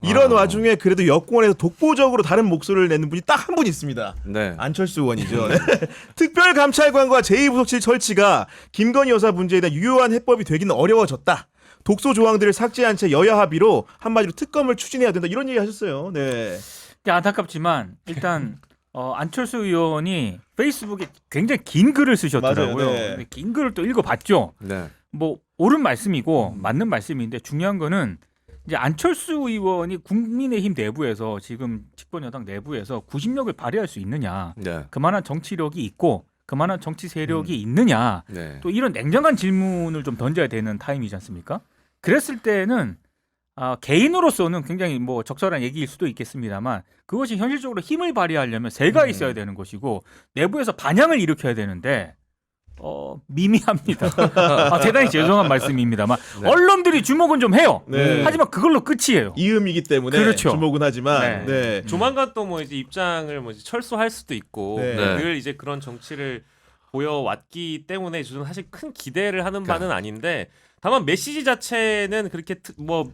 이런 와중에 그래도 여권에서 독보적으로 다른 목소리를 내는 분이 딱 한 분 있습니다. 네. 안철수 의원이죠. 특별감찰관과 제2부속실 설치가 김건희 여사 문제에 대한 유효한 해법이 되기는 어려워졌다. 독소 조항들을 삭제한 채 여야 합의로 한마디로 특검을 추진해야 된다. 이런 얘기 하셨어요. 네. 안타깝지만 일단 안철수 의원이 페이스북에 굉장히 긴 글을 쓰셨더라고요. 맞아요, 네. 근데 긴 글을 또 읽어봤죠. 네. 뭐 옳은 말씀이고 맞는 말씀인데 중요한 거는 이제 안철수 의원이 국민의힘 내부에서 지금 집권 여당 내부에서 구심력을 발휘할 수 있느냐, 네. 그만한 정치력이 있고 그만한 정치 세력이 있느냐, 네. 또 이런 냉정한 질문을 좀 던져야 되는 타임이지 않습니까? 그랬을 때는 개인으로서는 굉장히 뭐 적절한 얘기일 수도 있겠습니다만 그것이 현실적으로 힘을 발휘하려면 세가 있어야 되는 것이고 내부에서 반향을 일으켜야 되는데 미미합니다. 대단히 죄송한 말씀입니다만 네. 언론들이 주목은 좀 해요. 네. 하지만 그걸로 끝이에요. 이음이기 때문에 그렇죠. 주목은 하지만 네. 조만간 또 뭐 이제 입장을 뭐 이제 철수할 수도 있고 네. 늘 이제 그런 정치를 보여왔기 때문에 저는 사실 큰 기대를 하는 바는 아닌데 다만 메시지 자체는 그렇게 뭐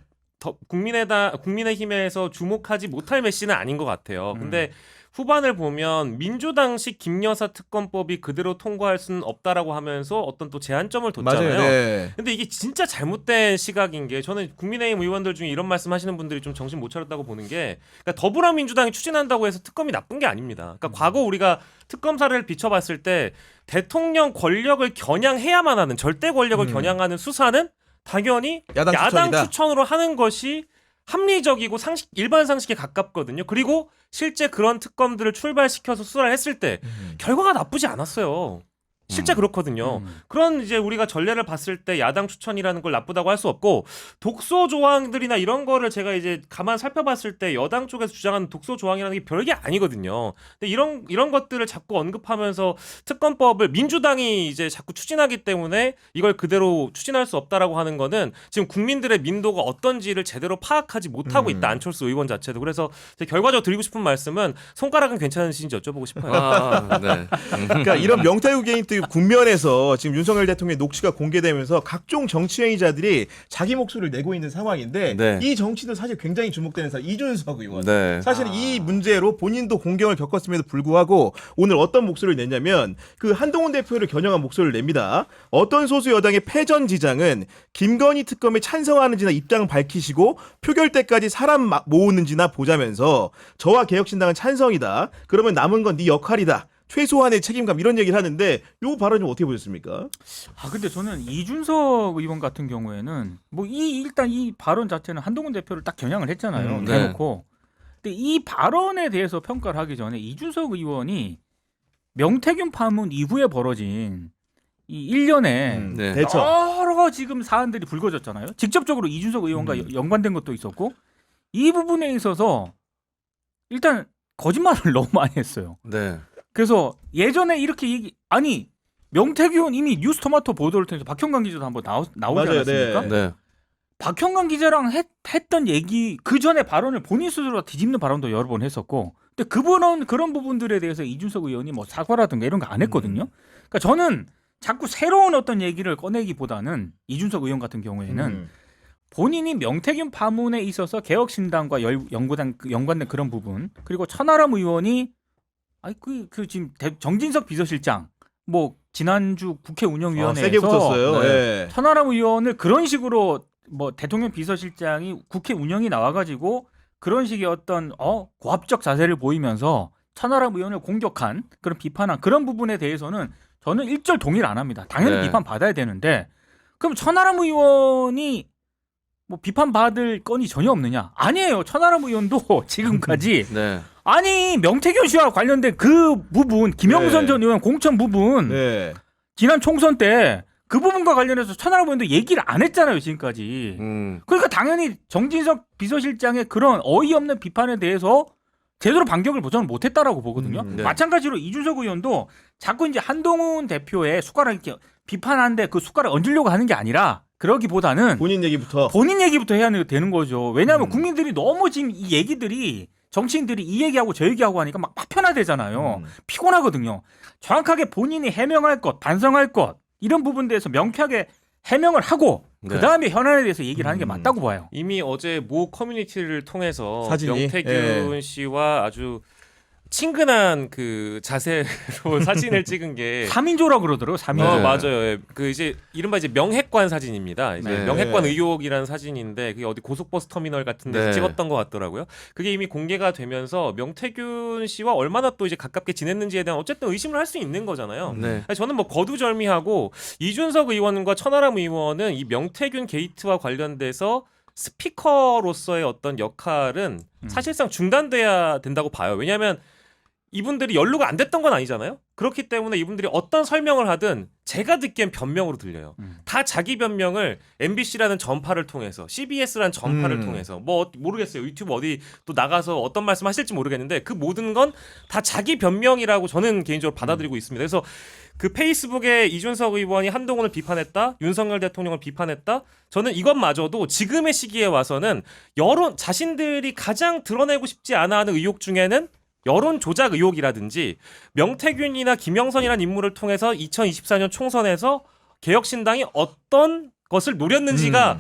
국민의힘에서 주목하지 못할 메시지는 아닌 것 같아요. 근데 후반을 보면 민주당식 김여사 특검법이 그대로 통과할 수는 없다라고 하면서 어떤 또 제한점을 뒀잖아요. 맞아요. 네. 근데 이게 진짜 잘못된 시각인 게 저는 국민의힘 의원들 중에 이런 말씀하시는 분들이 좀 정신 못 차렸다고 보는 게 그러니까 더불어민주당이 추진한다고 해서 특검이 나쁜 게 아닙니다. 그러니까 과거 우리가 특검 사례를 비춰봤을 때 대통령 권력을 겨냥해야만 하는 절대 권력을 겨냥하는 수사는 당연히 야당 추천으로 하는 것이 합리적이고 일반 상식에 가깝거든요. 그리고 실제 그런 특검들을 출발시켜서 수사를 했을 때 결과가 나쁘지 않았어요. 실제 그렇거든요. 그런 이제 우리가 전례를 봤을 때 야당 추천이라는 걸 나쁘다고 할 수 없고 독소 조항들이나 이런 거를 제가 이제 가만 살펴봤을 때 여당 쪽에서 주장하는 독소 조항이라는 게 별게 아니거든요. 근데 이런 것들을 자꾸 언급하면서 특검법을 민주당이 이제 자꾸 추진하기 때문에 이걸 그대로 추진할 수 없다라고 하는 거는 지금 국민들의 민도가 어떤지를 제대로 파악하지 못하고 있다. 안철수 의원 자체도. 그래서 결과적으로 드리고 싶은 말씀은 손가락은 괜찮으신지 여쭤보고 싶어요. 네. 그러니까 이런 명태균 개인 국면에서 지금 윤석열 대통령의 녹취가 공개되면서 각종 정치행위자들이 자기 목소리를 내고 있는 상황인데 네. 이 정치도 사실 굉장히 주목되는 사람 이준석 의원. 네. 사실은 이 문제로 본인도 공경을 겪었음에도 불구하고 오늘 어떤 목소리를 냈냐면 그 한동훈 대표를 겨냥한 목소리를 냅니다. 어떤 소수 여당의 패전지장은 김건희 특검에 찬성하는지나 입장을 밝히시고 표결 때까지 사람 모으는지나 보자면서 저와 개혁신당은 찬성이다. 그러면 남은 건 네 역할이다. 최소한의 책임감 이런 얘기를 하는데 요 발언 좀 어떻게 보셨습니까? 근데 저는 이준석 의원 같은 경우에는 뭐 일단 이 발언 자체는 한동훈 대표를 딱 겨냥을 했잖아요. 대놓고. 근데 이 발언에 대해서 평가를 하기 전에 이준석 의원이 명태균 파문 이후에 벌어진 이 1년에 네. 대처. 여러 지금 사안들이 불거졌잖아요. 직접적으로 이준석 의원과 연관된 것도 있었고 이 부분에 있어서 일단 거짓말을 너무 많이 했어요. 네. 그래서 예전에 이렇게 명태균 이미 뉴스토마토 보도를 통해서 박형관 기자도 한번 나오지 맞아요, 않았습니까? 네. 네. 박형관 기자랑 했던 얘기 그 전에 발언을 본인 스스로 뒤집는 발언도 여러 번 했었고, 근데 그분은 그런 부분들에 대해서 이준석 의원이 뭐 사과라든가 이런 거 안 했거든요. 그러니까 저는 자꾸 새로운 어떤 얘기를 꺼내기보다는 이준석 의원 같은 경우에는 본인이 명태균 파문에 있어서 개혁신당과 연관된 그런 부분, 그리고 천하람 의원이 지금 정진석 비서실장 뭐 지난주 국회 운영위원회에서 세게 붙었어요. 네. 네. 천하람 의원을 그런 식으로 뭐 대통령 비서실장이 국회 운영이 나와가지고 그런 식의 어떤 고압적 자세를 보이면서 천하람 의원을 공격한 그런 비판한 그런 부분에 대해서는 저는 일절 동의를 안 합니다. 당연히 네. 비판 받아야 되는데 그럼 천하람 의원이 뭐 비판받을 건이 전혀 없느냐? 아니에요. 천하람 의원도 지금까지 네. 아니 명태균 씨와 관련된 그 부분 김영선 전 의원 공천 부분 네. 지난 총선 때 그 부분과 관련해서 천하람 의원도 얘기를 안 했잖아요 지금까지. 그러니까 당연히 정진석 비서실장의 그런 어이없는 비판에 대해서 제대로 반격을 저는 못했다라고 보거든요. 네. 마찬가지로 이준석 의원도 자꾸 이제 한동훈 대표의 숟가락 이렇게 비판하는데 그 숟가락 얹으려고 하는 게 아니라 그러기보다는 본인 얘기부터 해야 되는 거죠. 왜냐하면 국민들이 너무 지금 이 얘기들이 정치인들이 이 얘기하고 저 얘기하고 하니까 막 파편화되잖아요. 피곤하거든요. 정확하게 본인이 해명할 것, 반성할 것 이런 부분에 대해서 명쾌하게 해명을 하고 네. 그 다음에 현안에 대해서 얘기를 하는 게 맞다고 봐요. 이미 어제 모 커뮤니티를 통해서 사진이? 명태균 씨와 아주 친근한 그 자세로 사진을 찍은 게 3인조라고 그러더라고요. 3인조. 맞아요. 예. 그 이제 이른바 이제 명핵관 사진입니다. 이제 네. 명핵관 의혹이라는 사진인데 그게 어디 고속버스 터미널 같은 데서 네. 찍었던 것 같더라고요. 그게 이미 공개가 되면서 명태균 씨와 얼마나 또 이제 가깝게 지냈는지에 대한 어쨌든 의심을 할 수 있는 거잖아요. 네. 저는 뭐 거두절미하고 이준석 의원과 천하람 의원은 이 명태균 게이트와 관련돼서 스피커로서의 어떤 역할은 사실상 중단돼야 된다고 봐요. 왜냐하면 이분들이 연루가 안 됐던 건 아니잖아요. 그렇기 때문에 이분들이 어떤 설명을 하든 제가 듣기엔 변명으로 들려요. 다 자기 변명을 MBC라는 전파를 통해서 CBS라는 전파를 통해서 뭐 모르겠어요. 유튜브 어디 또 나가서 어떤 말씀 하실지 모르겠는데 그 모든 건 다 자기 변명이라고 저는 개인적으로 받아들이고 있습니다. 그래서 그 페이스북에 이준석 의원이 한동훈을 비판했다, 윤석열 대통령을 비판했다. 저는 이것마저도 지금의 시기에 와서는 여론 자신들이 가장 드러내고 싶지 않아 하는 의혹 중에는 여론 조작 의혹이라든지 명태균이나 김영선이라는 인물을 통해서 2024년 총선에서 개혁신당이 어떤 것을 노렸는지가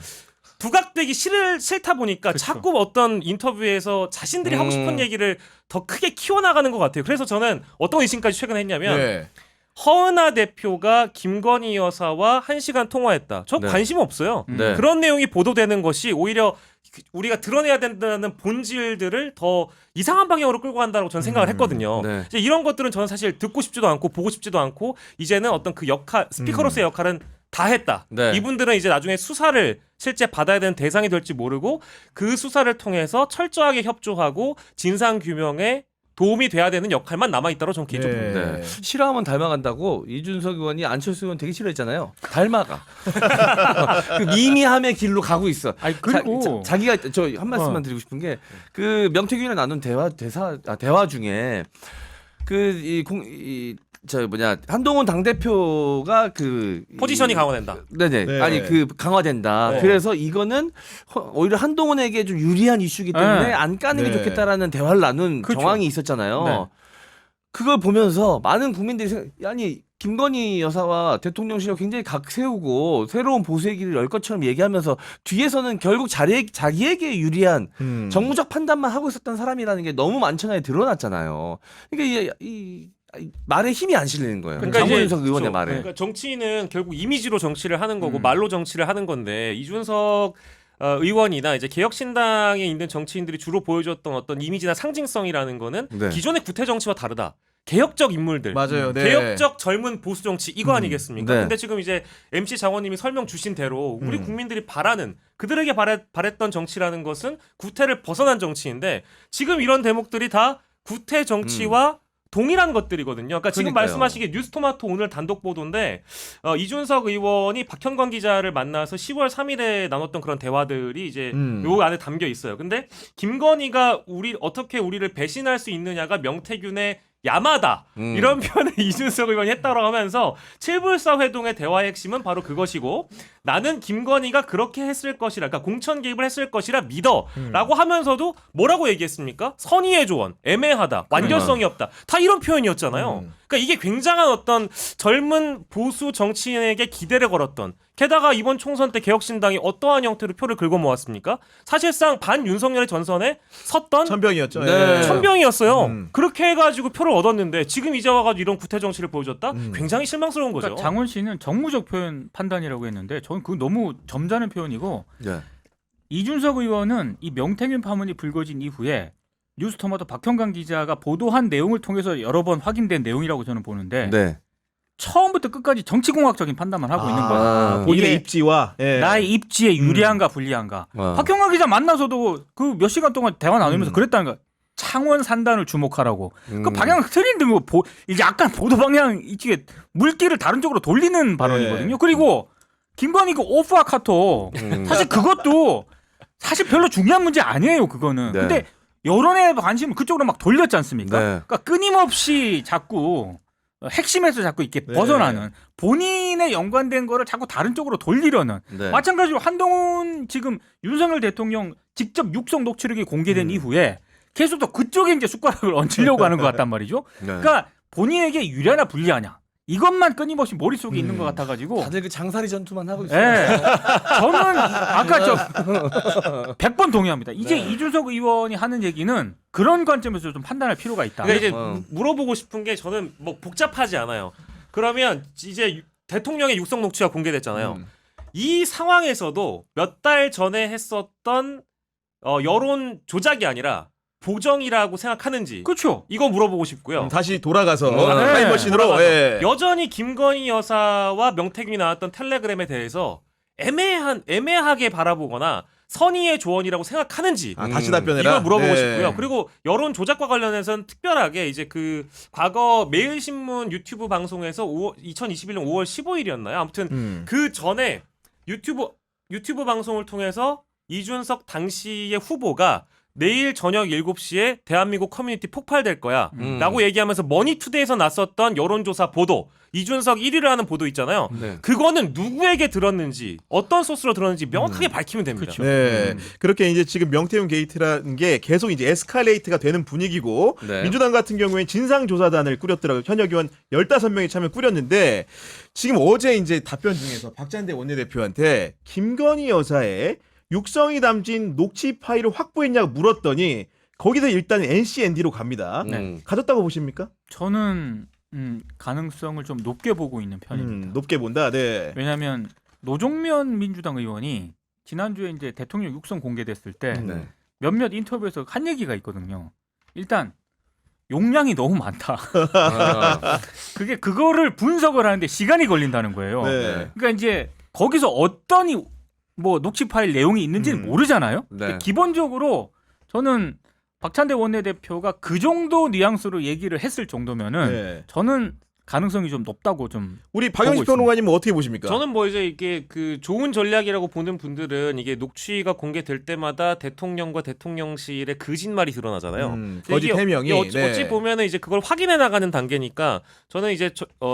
부각되기 싫다 보니까 그쵸. 자꾸 어떤 인터뷰에서 자신들이 하고 싶은 얘기를 더 크게 키워나가는 것 같아요. 그래서 저는 어떤 의심까지 최근에 했냐면 네. 허은하 대표가 김건희 여사와 1시간 통화했다. 저 네. 관심 없어요. 네. 그런 내용이 보도되는 것이 오히려 우리가 드러내야 된다는 본질들을 더 이상한 방향으로 끌고 간다고 저는 생각을 했거든요. 네. 이제 이런 것들은 저는 사실 듣고 싶지도 않고 보고 싶지도 않고 이제는 어떤 그 역할 스피커로서의 역할은 다 했다. 네. 이분들은 이제 나중에 수사를 실제 받아야 되는 대상이 될지 모르고 그 수사를 통해서 철저하게 협조하고 진상 규명에 도움이 돼야 되는 역할만 남아있다고 저는 개인적으로 봅니다. 네. 싫어하면 닮아간다고 이준석 의원이 안철수 의원 되게 싫어했잖아요. 닮아가. 그 미미함의 길로 가고 있어. 아니 그리고 자기가 저 한 말씀만 드리고 싶은 게 그 명태균이랑 나눈 대화 중에 한동훈 당대표가 포지션이 강화된다. 네네. 네. 아니 강화된다. 네. 그래서 이거는 오히려 한동훈에게 좀 유리한 이슈이기 때문에 네. 안 까는 게 네. 좋겠다라는 대화를 나눈 그렇죠. 정황이 있었잖아요. 네. 그걸 보면서 많은 국민들이 아니 김건희 여사와 대통령실을 굉장히 각 세우고 새로운 보수의 길을 열 것처럼 얘기하면서 뒤에서는 결국 자기에게 유리한 정무적 판단만 하고 있었던 사람이라는 게 너무 만천하에 드러났잖아요. 그러니까 이 말에 힘이 안 실리는 거예요. 그러니까 장원석 이제 의원의 그렇죠. 말에. 그러니까 정치인은 결국 이미지로 정치를 하는 거고 말로 정치를 하는 건데 이준석 의원이나 이제 개혁신당에 있는 정치인들이 주로 보여줬던 어떤 이미지나 상징성이라는 거는 네. 기존의 구태 정치와 다르다. 개혁적 인물들, 맞아요. 네. 개혁적 젊은 보수 정치 이거 아니겠습니까? 네. 근데 지금 이제 MC 장원님이 설명 주신 대로 우리 국민들이 바라는 그들에게 바랬던 정치라는 것은 구태를 벗어난 정치인데 지금 이런 대목들이 다 구태 정치와 동일한 것들이거든요. 그러니까 지금 그러니까요. 말씀하시기에 뉴스토마토 오늘 단독 보도인데 이준석 의원이 박현건 기자를 만나서 10월 3일에 나눴던 그런 대화들이 이제 요 안에 담겨 있어요. 근데 김건희가 어떻게 우리를 배신할 수 있느냐가 명태균의 야마다 이런 표현을 이준석 의원이 했다고 하면서 7불사 회동의 대화의 핵심은 바로 그것이고 나는 김건희가 그렇게 했을 것이라 그러니까 공천 개입을 했을 것이라 믿어라고 하면서도 뭐라고 얘기했습니까? 선의의 조언, 애매하다, 완결성이 없다. 다 이런 표현이었잖아요. 그러니까 이게 굉장한 어떤 젊은 보수 정치인에게 기대를 걸었던 게다가 이번 총선 때 개혁신당이 어떠한 형태로 표를 긁어 모았습니까? 사실상 반 윤석열의 전선에 섰던 천병이었죠. 네. 예. 천병이었어요. 그렇게 해가지고 표를 얻었는데 지금 이제 와가지고 이런 구태 정치를 보여줬다? 굉장히 실망스러운 거죠. 그러니까 장원 씨는 정무적 표현 판단이라고 했는데 저는 그거 너무 점잖은 표현이고 네. 이준석 의원은 이 명태균 파문이 불거진 이후에 뉴스토마토 박형관 기자가 보도한 내용을 통해서 여러 번 확인된 내용이라고 저는 보는데 네. 처음부터 끝까지 정치공학적인 판단만 하고 있는 거야. 본인의 이게 입지와 나의 입지에 유리한가 불리한가. 박형관 기자 만나서도 그 몇 시간 동안 대화 나누면서 그랬다는 거야. 창원 산단을 주목하라고. 그 방향 틀린 거 이제 약간 보도 방향 이게 물기를 다른 쪽으로 돌리는 발언이거든요. 그리고 김건희 그 오프와 카톡 사실 그것도 사실 별로 중요한 문제 아니에요. 그거는. 네. 근데 여론의 관심을 그쪽으로 막 돌렸지 않습니까? 네. 그러니까 끊임없이 자꾸 핵심에서 자꾸 이렇게 네. 벗어나는 본인의 연관된 거를 자꾸 다른 쪽으로 돌리려는 네. 마찬가지로 한동훈 지금 윤석열 대통령 직접 육성 녹취록이 공개된 이후에 계속 또 그쪽에 이제 숟가락을 얹으려고 하는 것 같단 말이죠. 네. 그러니까 본인에게 유리하냐 불리하냐 이것만 끊임없이 머릿속에 있는 것 같아가지고 다들 그 장사리 전투만 하고 있어요. 예. 저는 아까 저 100번 동의합니다. 이제 이준석 의원이 하는 얘기는 그런 관점에서 좀 판단할 필요가 있다. 그러니까 이제 물어보고 싶은 게 저는 뭐 복잡하지 않아요. 그러면 이제 대통령의 육성 녹취가 공개됐잖아요. 이 상황에서도 몇 달 전에 했었던 여론 조작이 아니라 보정이라고 생각하는지 그렇죠. 이거 물어보고 싶고요. 다시 돌아가서 네. 타임머신으로 돌아가서. 예. 여전히 김건희 여사와 명태균이 나왔던 텔레그램에 대해서 애매하게 바라보거나 선의의 조언이라고 생각하는지 다시 답변해라. 이걸 물어보고 네. 싶고요. 그리고 여론 조작과 관련해서는 특별하게 이제 그 과거 매일신문 유튜브 방송에서 2021년 5월 15일이었나요? 아무튼 그 전에 유튜브 방송을 통해서 이준석 당시의 후보가 내일 저녁 7시에 대한민국 커뮤니티 폭발될 거야 라고 얘기하면서 머니투데이에서 났었던 여론조사 보도, 이준석 1위를 하는 보도 있잖아요. 네. 그거는 누구에게 들었는지 어떤 소스로 들었는지 명확하게 밝히면 됩니다. 그렇죠. 네. 그렇게 이제 지금 명태균 게이트라는 게 계속 이제 에스컬레이트가 되는 분위기고 네. 민주당 같은 경우에 진상조사단을 꾸렸더라고요. 현역 의원 15명이 참여 꾸렸는데 지금 어제 이제 답변 중에서 박찬대 원내대표한테 김건희 여사의 육성이 담긴 녹취 파일을 확보했냐고 물었더니 거기서 일단 NCND로 갑니다. 가졌다고 보십니까? 저는 가능성을 좀 높게 보고 있는 편입니다. 높게 본다. 네. 왜냐하면 노종면 민주당 의원이 지난주에 이제 대통령 육성 공개됐을 때 네. 몇몇 인터뷰에서 한 얘기가 있거든요. 일단 용량이 너무 많다. 그거를 분석을 하는데 시간이 걸린다는 거예요. 네. 그러니까 이제 거기서 어떤 뭐 녹취 파일 내용이 있는지는 모르잖아요. 네. 근데 기본적으로 저는 박찬대 원내대표가 그 정도 뉘앙스로 얘기를 했을 정도면은 네. 저는 가능성이 좀 높다고 좀 우리 박영식 보고 평론가님은 어떻게 보십니까? 저는 뭐 이제 이게 그 좋은 전략이라고 보는 분들은 이게 녹취가 공개될 때마다 대통령과 대통령실의 거짓말이 드러나잖아요. 거짓 이게 해명이. 어찌 보면은 이제 그걸 확인해 나가는 단계니까 저는 이제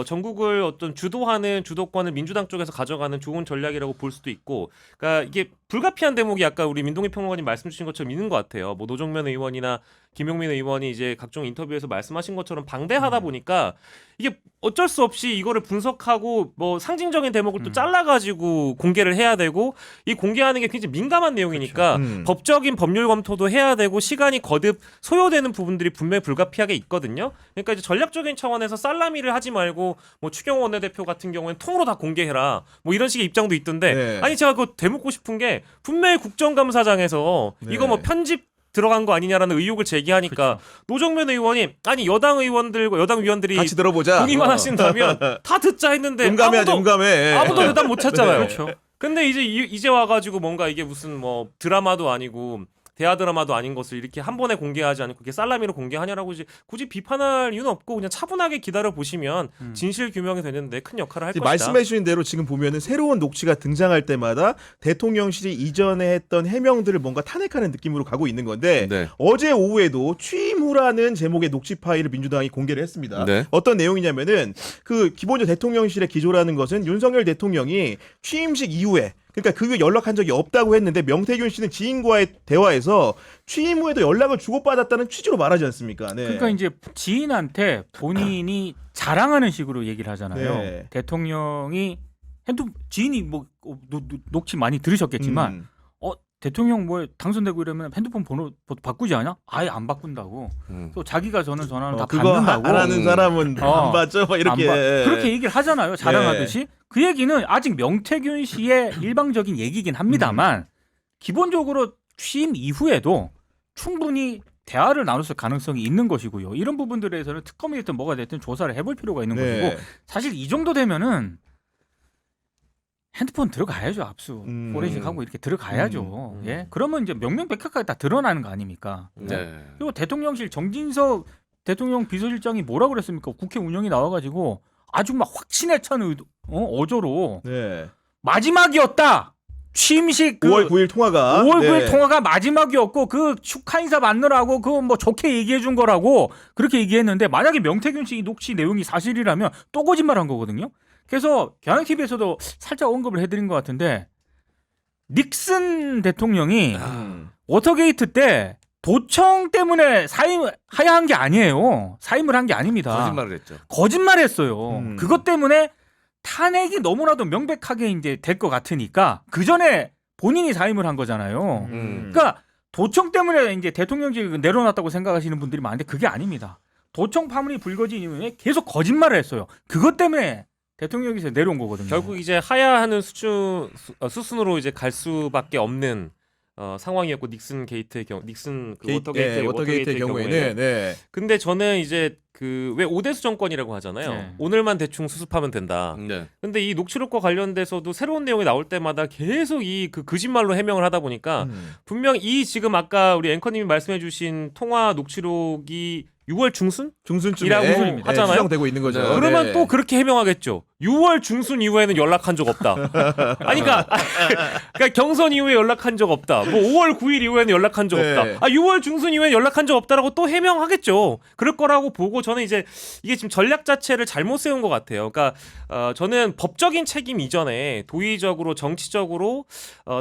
전국을 어떤 주도하는 주도권을 민주당 쪽에서 가져가는 좋은 전략이라고 볼 수도 있고, 그러니까 이게 불가피한 대목이 아까 우리 민동희 평론가님 말씀 주신 것처럼 있는 것 같아요. 뭐 노정면 의원이나 김용민 의원이 이제 각종 인터뷰에서 말씀하신 것처럼 방대하다 보니까 이게 어쩔 수 없이 이거를 분석하고 뭐 상징적인 대목을 또 잘라가지고 공개를 해야 되고, 이 공개하는 게 굉장히 민감한 내용이니까 그렇죠. 법적인 법률 검토도 해야 되고 시간이 거듭 소요되는 부분들이 분명히 불가피하게 있거든요. 그러니까 이제 전략적인 차원에서 살라미를 하지 말고 뭐 추경호 원내대표 같은 경우에는 통으로 다 공개해라 뭐 이런 식의 입장도 있던데 네. 아니 제가 그거 되묻고 싶은 게 분명히 국정감사장에서 네. 이거 뭐 편집 들어간 거 아니냐라는 의혹을 제기하니까 노정면 의원이 아니 여당 의원들과 여당 위원들이 같이 들어보자. 동의만 하신다면 다 듣자 했는데 용감해야죠, 용감해. 아무도 대답 못 찾잖아요. 그렇죠. 근데 이제 와가지고 뭔가 이게 무슨 뭐 드라마도 아니고 대하 드라마도 아닌 것을 이렇게 한 번에 공개하지 않고 그게 살라미로 공개하냐라고 이제 굳이 비판할 이유는 없고 그냥 차분하게 기다려 보시면 진실 규명이 되는데 큰 역할을 할 것이다. 말씀해 주신 대로 지금 보면은 새로운 녹취가 등장할 때마다 대통령실이 이전에 했던 해명들을 뭔가 탄핵하는 느낌으로 가고 있는 건데 네. 어제 오후에도 취임 후라는 제목의 녹취 파일을 민주당이 공개를 했습니다. 네. 어떤 내용이냐면은 그 기본적으로 대통령실의 기조라는 것은 윤석열 대통령이 취임식 이후에 그러니까 그 연락한 적이 없다고 했는데 명태균 씨는 지인과의 대화에서 취임 후에도 연락을 주고받았다는 취지로 말하지 않습니까? 네. 그러니까 이제 지인한테 본인이 자랑하는 식으로 얘기를 하잖아요. 네. 대통령이 지인이 뭐 녹취 많이 들으셨겠지만 대통령 뭐 당선되고 이러면 핸드폰 번호 바꾸지 않냐? 아예 안 바꾼다고. 또 자기가 저는 전화를 다 그거 받는다고. 안 하는 사람은 안 받죠? 막 이렇게 그렇게 얘기를 하잖아요. 자랑하듯이. 그 얘기는 아직 명태균 씨의 일방적인 얘기긴 합니다만 기본적으로 취임 이후에도 충분히 대화를 나눴을 가능성이 있는 것이고요. 이런 부분들에 대해서는 특검이 됐든 뭐가 됐든 조사를 해볼 필요가 있는 네. 것이고, 사실 이 정도 되면은 핸드폰 들어가야죠. 압수 포렌식하고 이렇게 들어가야죠. 예, 그러면 이제 명명백백하게 다 드러나는 거 아닙니까? 네. 그리고 대통령실 정진석 대통령 비서실장이 뭐라고 그랬습니까? 국회 운영이 나와가지고 아주 막 확신에 찬 어조로 네. 마지막이었다. 취임식 5월 9일 통화가 5월 9일 네. 통화가 마지막이었고 그 축하 인사 받느라고 그 뭐 좋게 얘기해 준 거라고 그렇게 얘기했는데, 만약에 명태균 씨 이 녹취 내용이 사실이라면 또 거짓말한 거거든요. 그래서 경향TV에서도 살짝 언급을 해드린 것 같은데, 닉슨 대통령이 워터게이트 때 도청 때문에 하야한 게 아니에요. 사임을 한 게 아닙니다. 거짓말을 했죠. 거짓말했어요. 그것 때문에 탄핵이 너무나도 명백하게 이제 될 것 같으니까 그 전에 본인이 사임을 한 거잖아요. 그러니까 도청 때문에 이제 대통령직 내려놨다고 생각하시는 분들이 많은데 그게 아닙니다. 도청 파문이 불거진 이후에 계속 거짓말을 했어요. 그것 때문에 대통령에서 내려온 거거든요. 결국 이제 하야하는 수순으로 이제 갈 수밖에 없는 상황이었고 닉슨 게이트의 경우, 닉슨 그 워터게이트의 경우에는 네. 근데 저는 이제 그 왜 오대수 정권이라고 하잖아요. 네. 오늘만 대충 수습하면 된다. 네. 근데 이 녹취록과 관련돼서도 새로운 내용이 나올 때마다 계속 이 그 거짓말로 해명을 하다 보니까 분명 이 지금 아까 우리 앵커님이 말씀해주신 통화 녹취록이 6월 중순? 중순쯤에 이라고 하잖아요. 추정되고 있는 거죠. 네. 그러면 네. 또 그렇게 해명하겠죠. 6월 중순 이후에는 연락한 적 없다. 아니 그러니까 경선 이후에 연락한 적 없다. 뭐 5월 9일 이후에는 연락한 적 네. 없다. 6월 중순 이후에 연락한 적 없다라고 또 해명하겠죠. 그럴 거라고 보고 저는 이제 이게 지금 전략 자체를 잘못 세운 것 같아요. 그러니까 저는 법적인 책임 이전에 도의적으로 정치적으로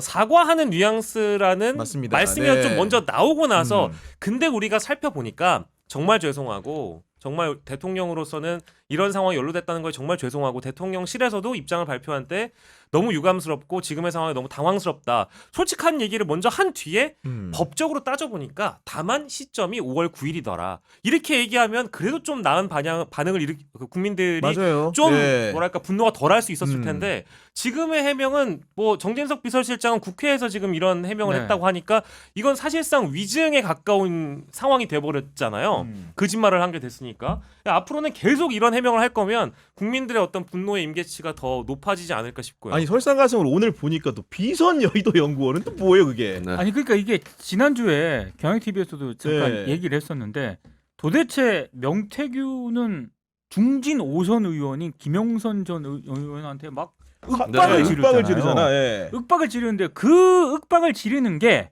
사과하는 뉘앙스라는 맞습니다. 말씀이 네. 좀 먼저 나오고 나서 근데 우리가 살펴보니까 정말 죄송하고 정말 대통령으로서는 이런 상황이 연루됐다는 걸 정말 죄송하고 대통령실에서도 입장을 발표한 때 너무 유감스럽고 지금의 상황이 너무 당황스럽다. 솔직한 얘기를 먼저 한 뒤에 법적으로 따져보니까 다만 시점이 5월 9일이더라. 이렇게 얘기하면 그래도 좀 나은 반응을 국민들이 맞아요. 좀 네. 뭐랄까 분노가 덜할 수 있었을 텐데 지금의 해명은 뭐 정진석 비서실장은 국회에서 지금 이런 해명을 네. 했다고 하니까 이건 사실상 위증에 가까운 상황이 돼버렸잖아요. 거짓말을 한 게 됐으니까 앞으로는 계속 이런 해명을 할 거면 국민들의 어떤 분노의 임계치가 더 높아지지 않을까 싶고요. 아니 설상가상으로 오늘 보니까 또 비선 여의도 연구원은 또 뭐예요 그게? 네. 아니 그러니까 이게 지난주에 경향TV에서도 잠깐 네. 얘기를 했었는데 도대체 명태균은 중진 5선 의원인 김영선 전 의원한테 막 윽박을 네. 지르잖아요. 지르잖아. 예. 윽박을 지르는데 그 윽박을 지르는 게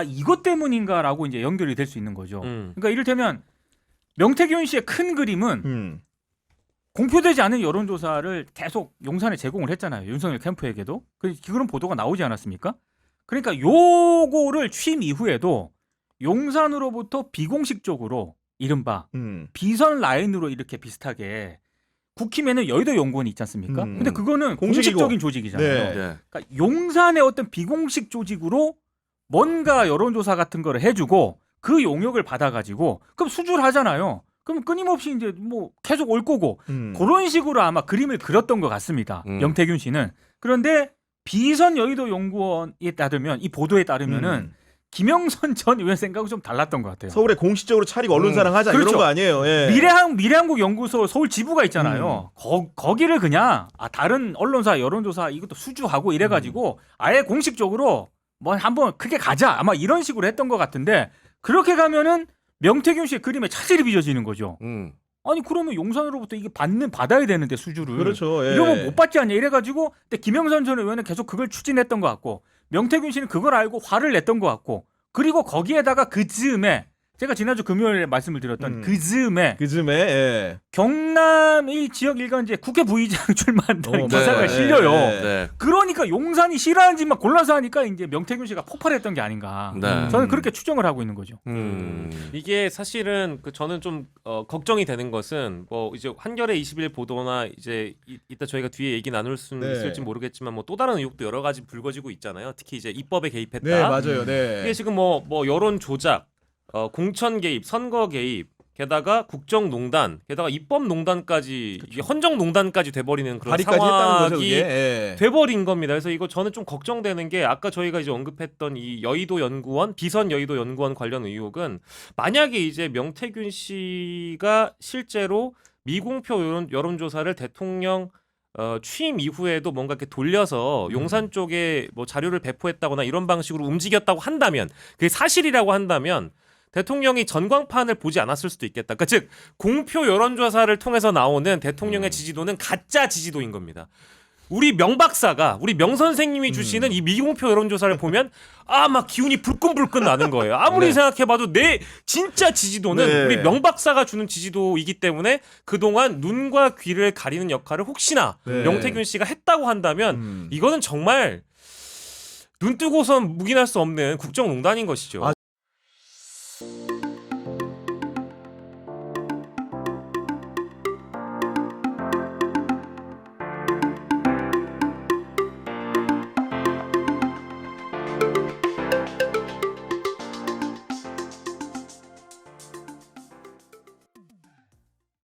이것 때문인가라고 이제 연결이 될 수 있는 거죠. 그러니까 이를테면 명태균 씨의 큰 그림은 공표되지 않은 여론조사를 계속 용산에 제공을 했잖아요. 윤석열 캠프에게도. 그런 보도가 나오지 않았습니까? 그러니까 요거를 취임 이후에도 용산으로부터 비공식적으로 이른바 비선 라인으로 이렇게 비슷하게 국힘에는 여의도 연구원이 있지 않습니까? 근데 그거는 공식이고. 공식적인 조직이잖아요. 네. 네. 그러니까 용산의 어떤 비공식 조직으로 뭔가 여론조사 같은 거를 해주고 그 용역을 받아가지고 그럼 수주를 하잖아요. 그럼 끊임없이 이제 뭐 계속 올 거고 그런 식으로 아마 그림을 그렸던 것 같습니다. 명태균 씨는. 그런데 비선 여의도 연구원에 따르면 이 보도에 따르면은 김영선 전 의원 생각은 좀 달랐던 것 같아요. 서울에 공식적으로 차리고 언론사랑 하자 그렇죠. 이런 거 아니에요. 예. 미래한국 연구소 서울 지부가 있잖아요. 거기를 그냥 다른 언론사 여론조사 이것도 수주하고 이래가지고 아예 공식적으로 뭐 한번 크게 가자 아마 이런 식으로 했던 것 같은데 그렇게 가면은 명태균 씨의 그림에 차질이 빚어지는 거죠. 아니 그러면 용산으로부터 이게 받아야 되는데 수주를 그렇죠. 예. 이러면 못 받지 않냐 이래가지고 근데 김영선 전 의원은 계속 그걸 추진했던 것 같고 명태균 씨는 그걸 알고 화를 냈던 것 같고 그리고 거기에다가 그 즈음에 제가 지난주 금요일에 말씀을 드렸던 그 즈음에 그즘에 예. 경남 지역 일간지에 국회 부의장 출마한다는 기사가 네, 실려요. 네. 네. 그러니까 용산이 싫어하는 짓만 골라서 하니까 이제 명태균 씨가 폭발했던 게 아닌가. 네. 저는 그렇게 추정을 하고 있는 거죠. 이게 사실은 저는 좀 걱정이 되는 것은 뭐 이제 한겨레 20일 보도나 이제 이따 저희가 뒤에 얘기 나눌 수 네. 있을지 모르겠지만 뭐 또 다른 의혹도 여러 가지 불거지고 있잖아요. 특히 이제 입법에 개입했다. 네, 맞아요. 네. 이게 지금 뭐 여론 조작, 공천 개입, 선거 개입, 게다가 국정농단, 게다가 입법농단까지 이게 헌정농단까지 돼버리는 그런 발의까지 했다는 거죠, 상황이 그게. 예. 돼버린 겁니다. 그래서 이거 저는 좀 걱정되는 게 아까 저희가 이제 언급했던 이 여의도 연구원, 비선 여의도 연구원 관련 의혹은 만약에 이제 명태균 씨가 실제로 미공표 여론조사를 대통령 취임 이후에도 뭔가 이렇게 돌려서 용산 쪽에 뭐 자료를 배포했다거나 이런 방식으로 움직였다고 한다면 그게 사실이라고 한다면 대통령이 전광판을 보지 않았을 수도 있겠다. 그러니까 즉 공표 여론조사를 통해서 나오는 대통령의 지지도는 가짜 지지도인 겁니다. 우리 명 박사가 우리 명 선생님이 주시는 이 미공표 여론조사를 보면 막 기운이 불끈불끈 나는 거예요. 아무리 생각해봐도 내 진짜 지지도는 네. 우리 명 박사가 주는 지지도이기 때문에 그동안 눈과 귀를 가리는 역할을 혹시나 네. 명태균 씨가 했다고 한다면 이거는 정말 눈 뜨고선 묵인할 수 없는 국정농단인 것이죠.